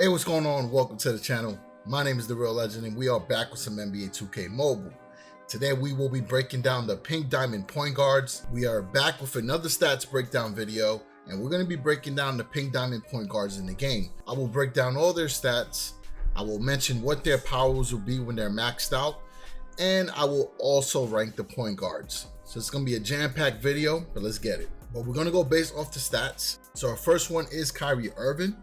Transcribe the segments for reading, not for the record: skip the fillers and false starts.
Hey, what's going on? Welcome to the channel. My name is The Real Legend, and we are back with some NBA 2K Mobile. Today, we will be breaking down the Pink Diamond point guards. We are back with another stats breakdown video, and we're going to be breaking down the Pink Diamond point guards in the game. I will break down all their stats. I will mention what their powers will be when they're maxed out, and I will also rank the point guards. So it's going to be a jam-packed video, but let's get it. But we're going to go based off the stats. So our first one is Kyrie Irving.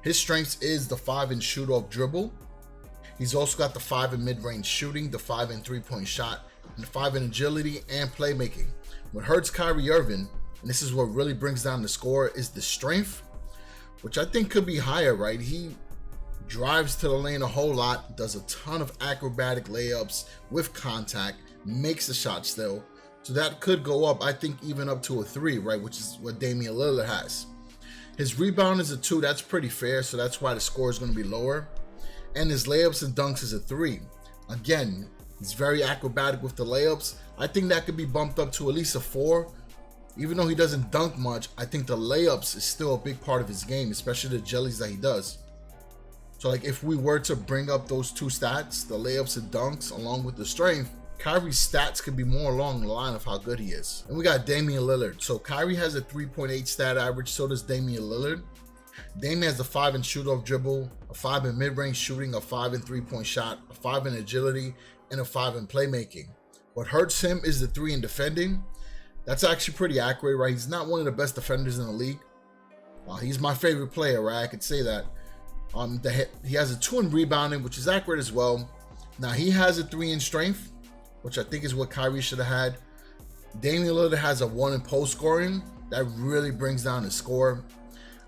His strengths is the 5 in shoot off dribble. He's also got the 5 in mid-range shooting, the 5 in three-point shot, and the 5 in agility and playmaking. What hurts Kyrie Irving, and this is what really brings down the score, is the strength, which I think could be higher, right? He drives to the lane a whole lot, does a ton of acrobatic layups with contact, makes the shot still. So that could go up, I think, even up to a 3, right? Which is what Damian Lillard has. His rebound is a 2, that's pretty fair, so that's why the score is going to be lower. And his layups and dunks is a 3. Again, he's very acrobatic with the layups. I think that could be bumped up to at least a 4. Even though he doesn't dunk much, I think the layups is still a big part of his game, especially the jellies that he does. So like if we were to bring up those two stats, the layups and dunks along with the strength, Kyrie's stats could be more along the line of how good he is. And we got Damian Lillard. So Kyrie has a 3.8 stat average, so does Damian Lillard. Damian has a 5 in shoot off dribble, a 5 in mid-range shooting, a 5 in three-point shot, a 5 in agility, and a 5 in playmaking. What hurts him is the 3 in defending. That's actually pretty accurate, right? He's not one of the best defenders in the league. He's my favorite player, right? I could say that. He has a 2 in rebounding, which is accurate as well. Now he has a 3 in strength, which I think is what Kyrie should have had. Damian Lillard has a 1 in post scoring. That really brings down the score.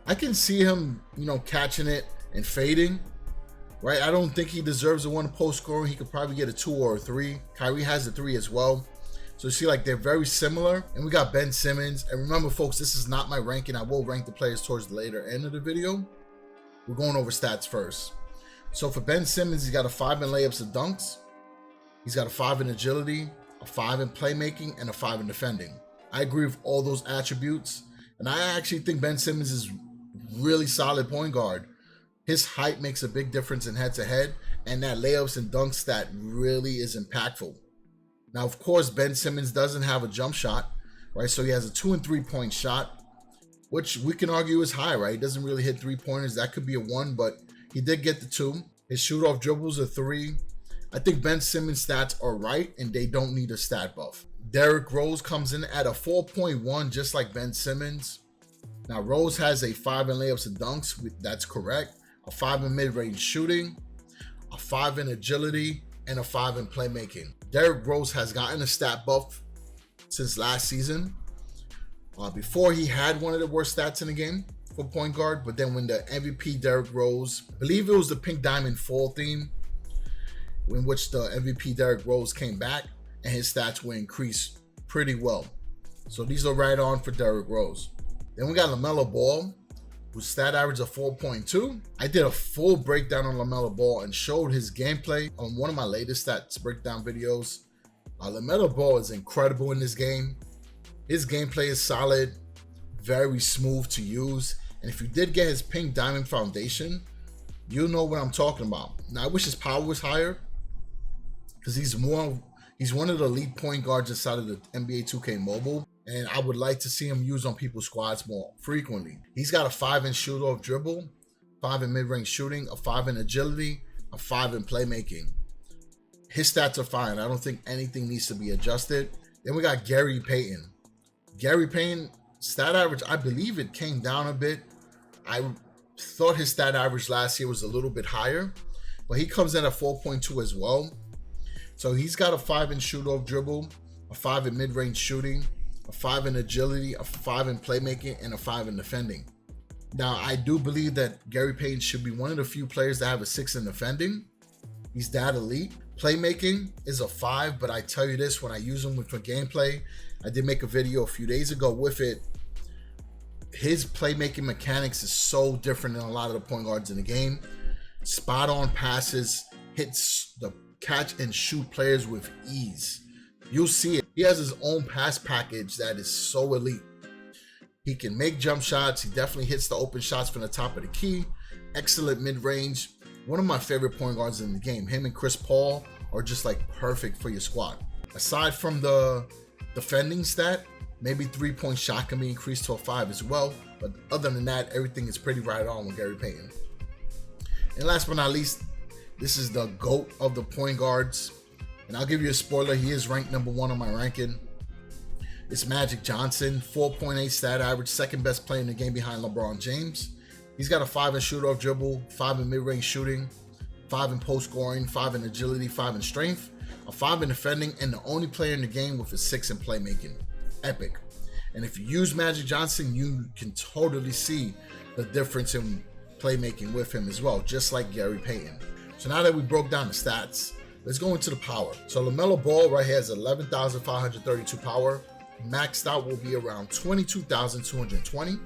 I can see him, catching it and fading, right? I don't think he deserves a 1 in post scoring. He could probably get a 2 or a 3. Kyrie has a 3 as well. So you see, like, they're very similar. And we got Ben Simmons. And remember, folks, this is not my ranking. I will rank the players towards the later end of the video. We're going over stats first. So for Ben Simmons, he's got a 5 in layups and dunks. He's got a 5 in agility, a 5 in playmaking, and a 5 in defending. I agree with all those attributes. And I actually think Ben Simmons is really solid point guard. His height makes a big difference in head-to-head, and that layups and dunk stat really is impactful. Now, of course, Ben Simmons doesn't have a jump shot, right? So he has a 2 and three-point shot, which we can argue is high, right? He doesn't really hit three-pointers. That could be a 1, but he did get the 2. His shoot-off dribbles a 3. I think Ben Simmons' stats are right, and they don't need a stat buff. Derrick Rose comes in at a 4.1, just like Ben Simmons. Now, Rose has a 5 in layups and dunks. That's correct. A 5 in mid-range shooting, a 5 in agility, and a 5 in playmaking. Derrick Rose has gotten a stat buff since last season. Before, he had one of the worst stats in the game for point guard, but then when the MVP Derrick Rose, I believe it was the Pink Diamond Fall theme, in which the MVP Derrick Rose came back and his stats were increased pretty well. So these are right on for Derrick Rose. Then we got LaMelo Ball, whose stat average of 4.2. I did a full breakdown on LaMelo Ball and showed his gameplay on one of my latest stats breakdown videos. LaMelo Ball is incredible in this game. His gameplay is solid, very smooth to use. And if you did get his Pink Diamond Foundation, you'll know what I'm talking about. Now, I wish his power was higher, because he's one of the elite point guards inside of the NBA 2K Mobile, and I would like to see him used on people's squads more frequently. He's got a 5 in shoot off dribble, 5 in mid-range shooting, a 5 in agility, a 5 in playmaking. His stats are fine. I don't think anything needs to be adjusted. Then we got Gary Payton. Gary Payton, stat average, I believe it came down a bit. I thought his stat average last year was a little bit higher, but he comes in at 4.2 as well. So he's got a 5 in shoot off dribble, a 5 in mid-range shooting, a 5 in agility, a 5 in playmaking, and a 5 in defending. Now, I do believe that Gary Payton should be one of the few players that have a 6 in defending. He's that elite. Playmaking is a 5, but I tell you this, when I use him for gameplay, I did make a video a few days ago with it. His playmaking mechanics is so different than a lot of the point guards in the game. Spot on passes, hits the catch and shoot players with ease. You'll see it. He has his own pass package that is so elite. He can make jump shots. He definitely hits the open shots from the top of the key. excellent mid-range. One of my favorite point guards in the game. Him and Chris Paul are just like perfect for your squad. Aside from the defending stat, maybe 3-point shot can be increased to a 5 as well. But other than that, everything is pretty right on with Gary Payton. And last but not least, this is the GOAT of the point guards. And I'll give you a spoiler, he is ranked number 1 on my ranking. It's Magic Johnson, 4.8 stat average, second best player in the game behind LeBron James. He's got a 5 in shoot-off dribble, 5 in mid-range shooting, 5 in post scoring, 5 in agility, 5 in strength, a 5 in defending, and the only player in the game with a 6 in playmaking. Epic. And if you use Magic Johnson, you can totally see the difference in playmaking with him as well, just like Gary Payton. So now that we broke down the stats, let's go into the power. So LaMelo Ball right here has 11,532 power. Maxed out will be around 22,220.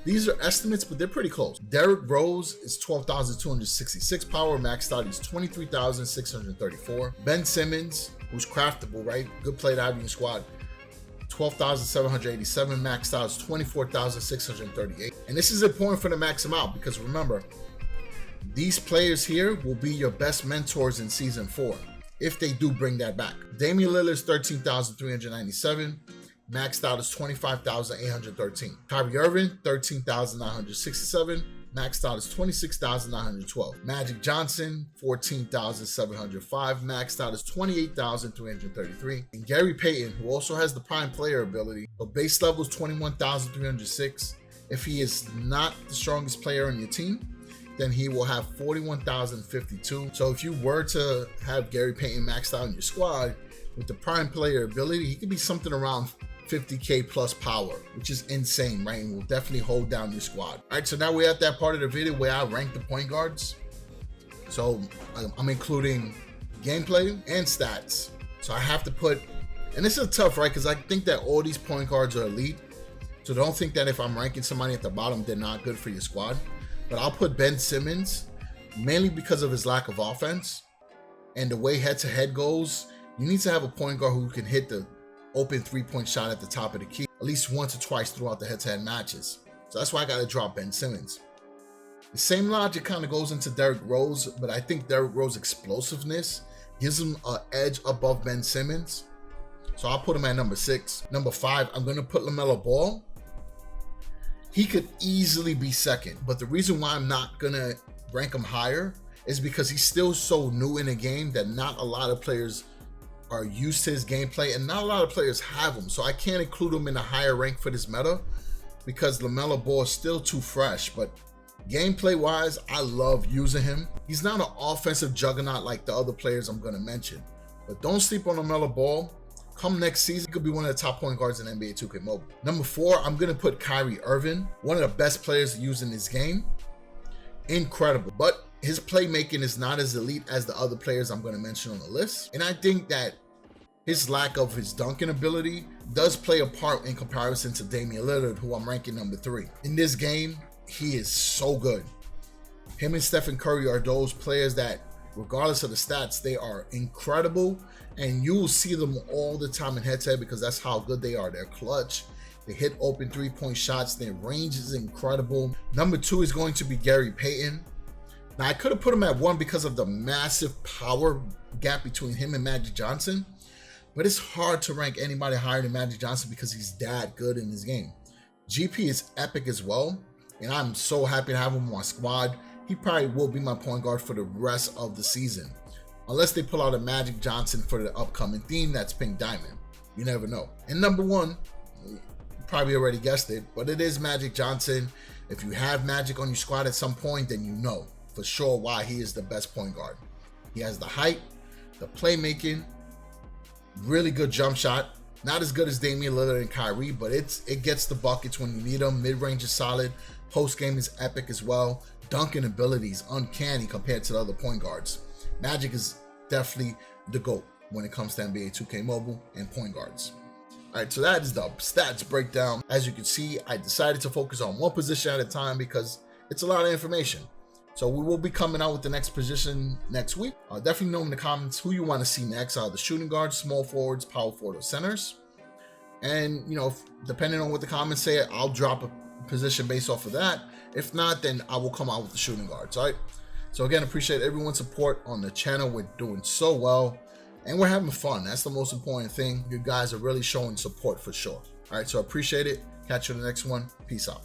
These are estimates, but they're pretty close. Derrick Rose is 12,266 power. Maxed out, he's 23,634. Ben Simmons, who's craftable, right? Good play to have in your squad. 12,787. Maxed out is 24,638. And this is important for the max him out because remember, these players here will be your best mentors in season 4 if they do bring that back. Damian Lillard is 13,397. Maxed out is 25,813. Kyrie Irving, 13,967. Maxed out is 26,912. Magic Johnson, 14,705. Maxed out is 28,333. And Gary Payton, who also has the prime player ability, but base level is 21,306. If he is not the strongest player on your team, then he will have 41,052. So if you were to have Gary Payton maxed out in your squad with the prime player ability, he could be something around 50k plus power, which is insane, right? And will definitely hold down your squad. All right, so now we're at that part of the video where I rank the point guards. So I'm including gameplay and stats. So I have to put, and this is tough, right? Because I think that all these point guards are elite. So don't think that if I'm ranking somebody at the bottom, they're not good for your squad. But I'll put Ben Simmons, mainly because of his lack of offense and the way head-to-head goes. You need to have a point guard who can hit the open 3-point shot at the top of the key at least once or twice throughout the head-to-head matches. So that's why I got to drop Ben Simmons. The same logic kind of goes into Derrick Rose, but I think Derrick Rose's explosiveness gives him an edge above Ben Simmons. So I'll put him at number 6. Number 5, I'm going to put LaMelo Ball. He could easily be second, but the reason why I'm not going to rank him higher is because he's still so new in the game that not a lot of players are used to his gameplay and not a lot of players have him. So I can't include him in a higher rank for this meta because LaMelo Ball is still too fresh. But gameplay wise, I love using him. He's not an offensive juggernaut like the other players I'm going to mention, but don't sleep on LaMelo Ball. Come next season, he could be one of the top point guards in NBA 2K Mobile. Number 4, I'm going to put Kyrie Irving, one of the best players to use in this game. Incredible, but his playmaking is not as elite as the other players I'm going to mention on the list. And I think that his lack of his dunking ability does play a part in comparison to Damian Lillard, who I'm ranking number 3. In this game, he is so good. Him and Stephen Curry are those players that, regardless of the stats, they are incredible. And you will see them all the time in head-to-head because that's how good they are. They're clutch. They hit open 3-point shots. Their range is incredible. Number 2 is going to be Gary Payton. Now, I could have put him at 1 because of the massive power gap between him and Magic Johnson. But it's hard to rank anybody higher than Magic Johnson because he's that good in this game. GP is epic as well, and I'm so happy to have him on my squad. He probably will be my point guard for the rest of the season. Unless they pull out a Magic Johnson for the upcoming theme, that's Pink Diamond. You never know. And number 1, you probably already guessed it, but it is Magic Johnson. If you have Magic on your squad at some point, then you know for sure why he is the best point guard. He has the height, the playmaking, really good jump shot. Not as good as Damian Lillard and Kyrie, but it gets the buckets when you need them. Mid-range is solid. Post-game is epic as well. Dunking ability is uncanny compared to the other point guards. Magic is definitely the GOAT when it comes to NBA 2K Mobile and point guards. All right, so that is the stats breakdown. As you can see, I decided to focus on one position at a time because it's a lot of information. So we will be coming out with the next position next week. Definitely know in the comments who you want to see next. The shooting guards, small forwards, power forward, or centers. And, you know, depending on what the comments say, I'll drop position based off of that. If not, then I will come out with the shooting guards. All right. So again, appreciate everyone's support on the channel. We're doing so well and we're having fun. That's the most important thing. You guys are really showing support for sure. All right. So I appreciate it. Catch you in the next one. Peace out.